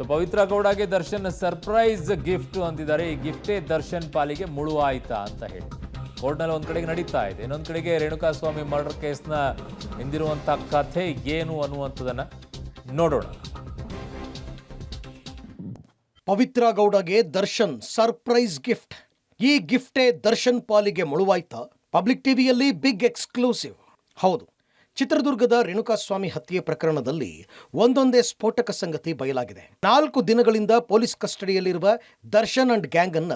So ಪವಿತ್ರ ಗೌಡಗೆ Darshan surprise gift ಅಂತಿದ್ದಾರೆ. ಈ ಗಿಫ್ಟೇ ದರ್ಶನ್ ಪಾಲಿಗೆ ಮುಳುವಾಯ್ತಾ ಅಂತ ಹೇಳಿ ಕೋರ್ಟ್ನಲ್ಲಿ ಒಂದು ಕಡೆಗೆ ನಡೀತಾ ಇದೆ, ಇನ್ನೊಂದು ಕಡೆಗೆ ರೇಣುಕಾಸ್ವಾಮಿ ಮರ್ಡರ್ ಕೇಸ್ನ ಹಿಂದಿರುವಂಥ ಕಥೆ ಏನು ಅನ್ನುವಂಥದ್ದನ್ನು ನೋಡೋಣ. ಪವಿತ್ರ ಗೌಡಗೆ ದರ್ಶನ್ ಸರ್ಪ್ರೈಸ್ ಗಿಫ್ಟ್. ಈ ಗಿಫ್ಟೇ ದರ್ಶನ್ ಪಾಲಿಗೆ ಮುಳುವಾಯ್ತಾ? ಪಬ್ಲಿಕ್ ಟಿವಿಯಲ್ಲಿ ಬಿಗ್ ಎಕ್ಸ್ಕ್ಲೂಸಿವ್. ಹೌದು, ಚಿತ್ರದುರ್ಗದ ರೇಣುಕಾಸ್ವಾಮಿ ಹತ್ಯೆ ಪ್ರಕರಣದಲ್ಲಿ ಒಂದೊಂದೇ ಸ್ಫೋಟಕ ಸಂಗತಿ ಬಯಲಾಗಿದೆ. 4 ದಿನಗಳಿಂದ ಪೊಲೀಸ್ ಕಸ್ಟಡಿಯಲ್ಲಿರುವ ದರ್ಶನ್ ಅಂಡ್ ಗ್ಯಾಂಗ್ ಅನ್ನ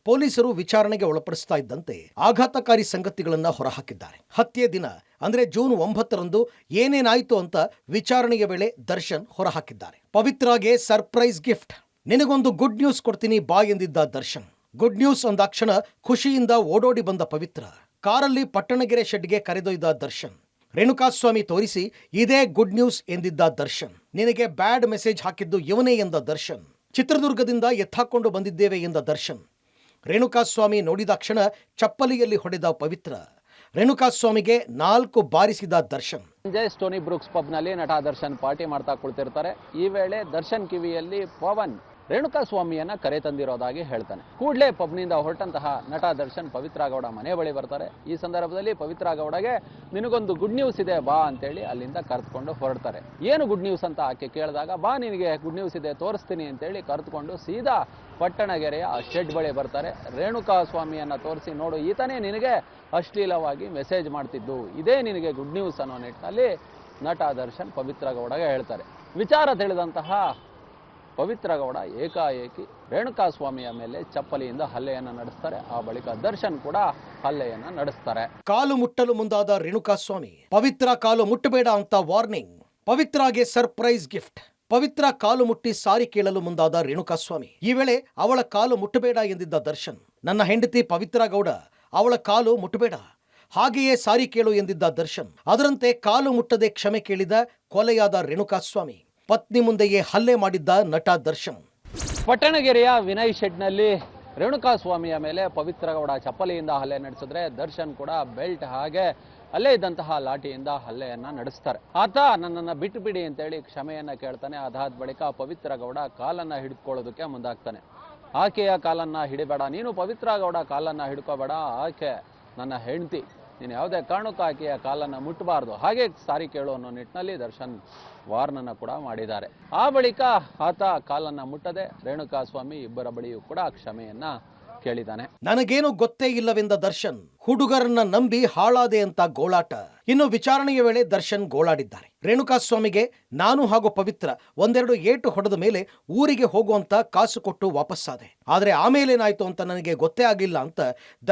ಪೊಲೀಸರು ವಿಚಾರಣೆಗೆ ಒಳಪಡಿಸ್ತಾ ಇದ್ದಂತೆ ಆಘಾತಕಾರಿ ಸಂಗತಿಗಳನ್ನ ಹೊರಹಾಕಿದ್ದಾರೆ. ಹತ್ಯೆ ದಿನ ಅಂದ್ರೆ ಜೂನ್ 9ರಂದು ಏನೇನಾಯ್ತು ಅಂತ ವಿಚಾರಣೆಯ ವೇಳೆ ದರ್ಶನ್ ಹೊರಹಾಕಿದ್ದಾರೆ. ಪವಿತ್ರಾಗೆ ಸರ್ಪ್ರೈಸ್ ಗಿಫ್ಟ್. ನಿನಗೊಂದು ಗುಡ್ ನ್ಯೂಸ್ ಕೊಡ್ತೀನಿ ಬಾ ಎಂದಿದ್ದ ದರ್ಶನ್. ಗುಡ್ ನ್ಯೂಸ್ ಅಂದಾಕ್ಷಣ ಖುಷಿಯಿಂದ ಓಡೋಡಿ ಬಂದ ಪವಿತ್ರ ಕಾರಲ್ಲಿ ಪಟ್ಟಣಗೆರೆ ಶೆಡ್ಗೆ ಕರೆದೊಯ್ದ ದರ್ಶನ್. ರೇಣುಕಾಸ್ವಾಮಿ ತೋರಿಸಿ ಇದೇ ಗುಡ್ ನ್ಯೂಸ್ ಎಂದಿದ್ದ ದರ್ಶನ್. ನಿನಗೆ ಬ್ಯಾಡ್ ಮೆಸೇಜ್ ಹಾಕಿದ್ದು ಇವನೇ ಎಂದ ದರ್ಶನ್. ಚಿತ್ರದುರ್ಗದಿಂದ ಎತ್ತಾಕೊಂಡು ಬಂದಿದ್ದೇವೆ ಎಂದ ದರ್ಶನ್. ರೇಣುಕಾಸ್ವಾಮಿ ನೋಡಿದಾಕ್ಷಣ ಚಪ್ಪಲಿಯಲ್ಲಿ ಹೊಡೆದ ಪವಿತ್ರ. ರೇಣುಕಾಸ್ವಾಮಿಗೆ 4 ಬಾರಿಸಿದ ದರ್ಶನ್. ಸಂಜೆ ಸ್ಟೋನಿ ಬ್ರೂಕ್ಸ್ ಪಬ್ನಲ್ಲಿ ನಟ ದರ್ಶನ್ ಪಾರ್ಟಿ ಮಾಡ್ತಾ ಕುಳಿತಿರ್ತಾರೆ. ಈ ವೇಳೆ ದರ್ಶನ್ ಕಿವಿಯಲ್ಲಿ ಪವನ್ ರೇಣುಕಾಸ್ವಾಮಿಯನ್ನ ಕರೆ ತಂದಿರೋದಾಗಿ ಹೇಳ್ತಾನೆ. ಕೂಡಲೇ ಪಬ್ನಿಂದ ಹೊರಟಂತಹ ನಟ ದರ್ಶನ್ ಪವಿತ್ರ ಗೌಡ ಮನೆ ಬಳಿ ಬರ್ತಾರೆ. ಈ ಸಂದರ್ಭದಲ್ಲಿ ಪವಿತ್ರ ಗೌಡಗೆ ನಿನಗೊಂದು ಗುಡ್ ನ್ಯೂಸ್ ಇದೆ ಬಾ ಅಂತೇಳಿ ಅಲ್ಲಿಂದ ಕರೆದುಕೊಂಡು ಹೊರಡ್ತಾರೆ. ಏನು ಗುಡ್ ನ್ಯೂಸ್ ಅಂತ ಆಕೆ ಕೇಳಿದಾಗ, ಬಾ ನಿನಗೆ ಗುಡ್ ನ್ಯೂಸ್ ಇದೆ ತೋರಿಸ್ತೀನಿ ಅಂತೇಳಿ ಕರೆದುಕೊಂಡು ಸೀದಾ ಪಟ್ಟಣಗೆರೆಯ ಶೆಡ್ ಬಳಿ ಬರ್ತಾರೆ. ರೇಣುಕಾಸ್ವಾಮಿಯನ್ನ ತೋರಿಸಿ, ನೋಡು ಈತನೇ ನಿನಗೆ ಅಶ್ಲೀಲವಾಗಿ ಮೆಸೇಜ್ ಮಾಡ್ತಿದ್ದು, ಇದೇ ನಿನಗೆ ಗುಡ್ ನ್ಯೂಸ್ ಅನ್ನೋ ನಿಟ್ಟಿನಲ್ಲಿ ನಟ ದರ್ಶನ್ ಪವಿತ್ರ ಗೌಡಗೆ ಹೇಳ್ತಾರೆ. ವಿಚಾರ ತಿಳಿದಂತಹ ಪವಿತ್ರ ಗೌಡ ಏಕಾಏಕಿ ರೇಣುಕಾಸ್ವಾಮಿಯ ಮೇಲೆ ಚಪ್ಪಲಿಯಿಂದ ಹಲ್ಲೆಯನ್ನು ನಡೆಸ್ತಾರೆ. ಆ ಬಳಿಕ ದರ್ಶನ್ ಕೂಡ ಹಲ್ಲೆಯನ್ನು ನಡೆಸ್ತಾರೆ. ಕಾಲು ಮುಟ್ಟಲು ಮುಂದಾದ ರೇಣುಕಾಸ್ವಾಮಿ ಪವಿತ್ರ ಕಾಲು ಮುಟ್ಟಬೇಡ ಅಂತ ವಾರ್ನಿಂಗ್. ಪವಿತ್ರಾಗೆ ಸರ್ಪ್ರೈಸ್ ಗಿಫ್ಟ್. ಪವಿತ್ರ ಕಾಲು ಮುಟ್ಟಿ ಸಾರಿ ಕೇಳಲು ಮುಂದಾದ ರೇಣುಕಾಸ್ವಾಮಿ. ಈ ವೇಳೆ ಅವಳ ಕಾಲು ಮುಟ್ಟಬೇಡ ಎಂದಿದ್ದ ದರ್ಶನ್. ನನ್ನ ಹೆಂಡತಿ ಪವಿತ್ರ ಗೌಡ, ಅವಳ ಕಾಲು ಮುಟ್ಟಬೇಡ, ಹಾಗೆಯೇ ಸಾರಿ ಕೇಳು ಎಂದಿದ್ದ ದರ್ಶನ್. ಅದರಂತೆ ಕಾಲು ಮುಟ್ಟದೆ ಕ್ಷಮೆ ಕೇಳಿದ ಕೊಲೆಯಾದ ರೇಣುಕಾಸ್ವಾಮಿ. ಪತ್ನಿ ಮುಂದೆಯೇ ಹಲ್ಲೆ ಮಾಡಿದ್ದ ನಟ ದರ್ಶನ್. ಪಟ್ಟಣಗೆರೆಯ ವಿನಯ್ ಶೆಡ್ನಲ್ಲಿ ರೇಣುಕಾಸ್ವಾಮಿಯ ಮೇಲೆ ಪವಿತ್ರ ಗೌಡ ಚಪ್ಪಲಿಯಿಂದ ಹಲ್ಲೆ ನಡೆಸಿದ್ರೆ ದರ್ಶನ್ ಕೂಡ ಬೆಲ್ಟ್ ಹಾಗೆ ಅಲ್ಲೇ ಇದ್ದಂತಹ ಲಾಠಿಯಿಂದ ಹಲ್ಲೆಯನ್ನ ನಡೆಸ್ತಾರೆ. ಆತ ನನ್ನನ್ನು ಬಿಟ್ಟು ಬಿಡಿ ಅಂತೇಳಿ ಕ್ಷಮೆಯನ್ನ ಕೇಳ್ತಾನೆ. ಅದಾದ ಬಳಿಕ ಪವಿತ್ರ ಗೌಡ ಕಾಲನ್ನ ಹಿಡಿದುಕೊಳ್ಳೋದಕ್ಕೆ ಮುಂದಾಗ್ತಾನೆ. ಆಕೆಯ ಕಾಲನ್ನ ಹಿಡಿಬೇಡ, ನೀನು ಪವಿತ್ರ ಗೌಡ ಕಾಲನ್ನ ಹಿಡ್ಕೋಬೇಡ, ಆಕೆ ನನ್ನ ಹೆಂಡತಿ, ನೀನು ಯಾವುದೇ ಕಾರಣಕ್ಕೂ ಆಕೆಯ ಕಾಲನ್ನು ಮುಟ್ಟಬಾರ್ದು, ಹಾಗೆ ಸಾರಿ ಕೇಳು ಅನ್ನೋ ನಿಟ್ಟಿನಲ್ಲಿ ದರ್ಶನ್ ವಾರ್ನನ್ನು ಕೂಡ ಮಾಡಿದ್ದಾರೆ. ಆ ಬಳಿಕ ಆತ ಕಾಲನ್ನು ಮುಟ್ಟದೆ ರೇಣುಕಾಸ್ವಾಮಿ ಇಬ್ಬರ ಬಳಿಯೂ ಕೂಡ ಕ್ಷಮೆಯನ್ನ ಕೇಳಿದ್ದಾನೆ. ನನಗೇನು ಗೊತ್ತೇ ಇಲ್ಲವೆಂದ ದರ್ಶನ್. ಹುಡುಗರನ್ನ ನಂಬಿ ಹಾಳಾದೆ ಅಂತ ಗೋಳಾಟ. ಇನ್ನು ವಿಚಾರಣೆಯ ವೇಳೆ ದರ್ಶನ್ ಗೋಳಾಡಿದ್ದಾರೆ. ರೇಣುಕಾಸ್ವಾಮಿಗೆ ನಾನು ಹಾಗೂ ಪವಿತ್ರ ಒಂದೆರಡು ಏಟು ಹೊಡೆದ ಮೇಲೆ ಊರಿಗೆ ಹೋಗುವಂತ ಕಾಸು ಕೊಟ್ಟು ವಾಪಸ್ಸಾದೆ. ಆದ್ರೆ ಆಮೇಲೇನಾಯ್ತು ಅಂತ ನನಗೆ ಗೊತ್ತೇ ಆಗಿಲ್ಲ ಅಂತ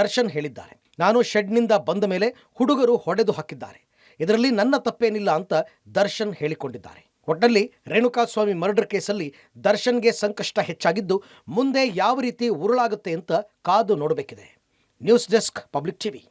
ದರ್ಶನ್ ಹೇಳಿದ್ದಾರೆ. ನಾನು ಶೆಡ್ನಿಂದ ಬಂದ ಮೇಲೆ ಹುಡುಗರು ಹೊಡೆದು ಹಾಕಿದ್ದಾರೆ, ಇದರಲ್ಲಿ ನನ್ನ ತಪ್ಪೇನಿಲ್ಲ ಅಂತ ದರ್ಶನ್ ಹೇಳಿಕೊಂಡಿದ್ದಾರೆ. ಒಟ್ಟಲ್ಲಿ ರೇಣುಕಾಸ್ವಾಮಿ ಮರ್ಡರ್ ಕೇಸಲ್ಲಿ ದರ್ಶನ್ಗೆ ಸಂಕಷ್ಟ ಹೆಚ್ಚಾಗಿದ್ದು ಮುಂದೆ ಯಾವ ರೀತಿ ಉರುಳಾಗುತ್ತೆ ಅಂತ ಕಾದು ನೋಡಬೇಕಿದೆ. News desk, public TV.